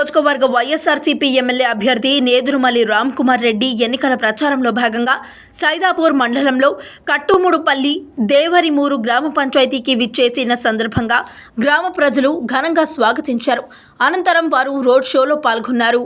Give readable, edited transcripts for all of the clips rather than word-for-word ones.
నియోజకవర్గ వైఎస్ఆర్సీపీ ఎమ్మెల్యే అభ్యర్థి నేదురుమల్లి రామ్కుమార్ రెడ్డి ఎన్నికల ప్రచారంలో భాగంగా సైదాపూర్ మండలంలో కట్టుముడుపల్లి దేవరిమూరు గ్రామ పంచాయతీకి విచ్చేసిన సందర్భంగా గ్రామ ప్రజలు ఘనంగా స్వాగతించారు. అనంతరం వారు రోడ్ షోలో పాల్గొన్నారు.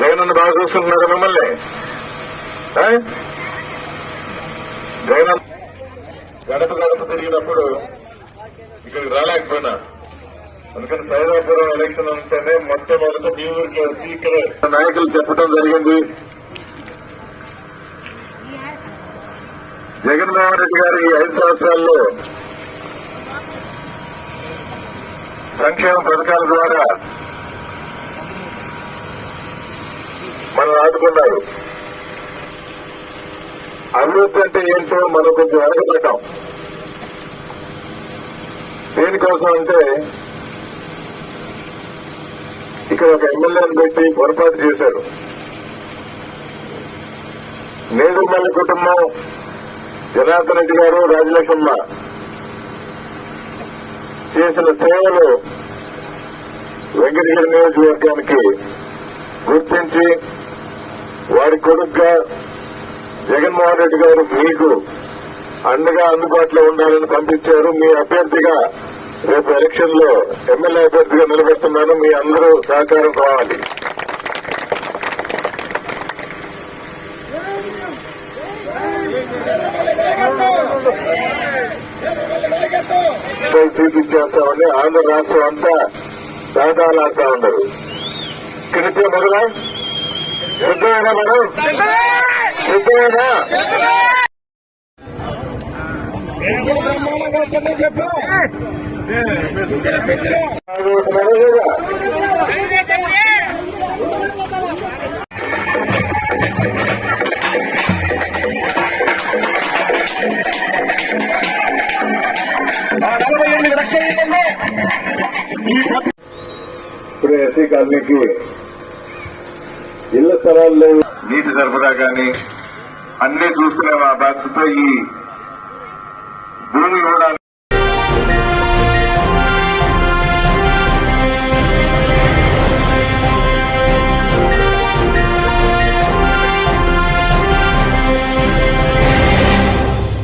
జగన్ బాగా చూస్తున్నారు మిమ్మల్ని. జగన్ గడప గడప తిరిగినప్పుడు ఇక్కడికి రాలేకపోయినా, అందుకని సైదాపురం ఎలక్షన్ అంటేనే మొట్టమొదట మీ ఊరికి వచ్చి ఇక్కడ నాయకులు చెప్పడం జరిగింది. జగన్మోహన్ రెడ్డి గారి 5 సంవత్సరాల్లో సంక్షేమ పథకాల ద్వారా మనం ఆదుకున్నారు. అభివృద్ధి అంటే ఏంటో మనం కొంచెం వెనకబడ్డాం. దేనికోసం అంటే ఇక్కడ ఒక ఎమ్మెల్యేని పెట్టి పొరపాటు చేశారు. నేదురుమల్లి కుటుంబం, జనార్దన్ రెడ్డి గారు, రాజలక్ష్మమ్మ చేసిన సేవలు వెంకటగిరి నియోజకవర్గానికి గుర్తించి వారి కొడుకుగా జగన్మోహన్ రెడ్డి గారు మీకు అండగా అందుబాటులో ఉండాలని పంపించారు. మీ అభ్యర్థిగా రేపు ఎలక్షన్ లో ఎమ్మెల్యే అభ్యర్థిగా నిలబెడుతున్నాను. మీ అందరూ సహకారం కావాలి. చూపించేస్తామని ఆంధ్ర రాష్ట్రం అంతా సహకారాలుస్తా ఉన్నారు. ఇక్కడితే మొదలు సిద్ధమేనా మేడం? సిద్ధమేనా? ఇప్పుడు ఎస్సీ కాలనీకి ఇళ్ల స్థలాలు లేవు, నీటి సరఫరా కానీ అన్ని చూసుకునే బాధ్యత ఈ భూమి కూడా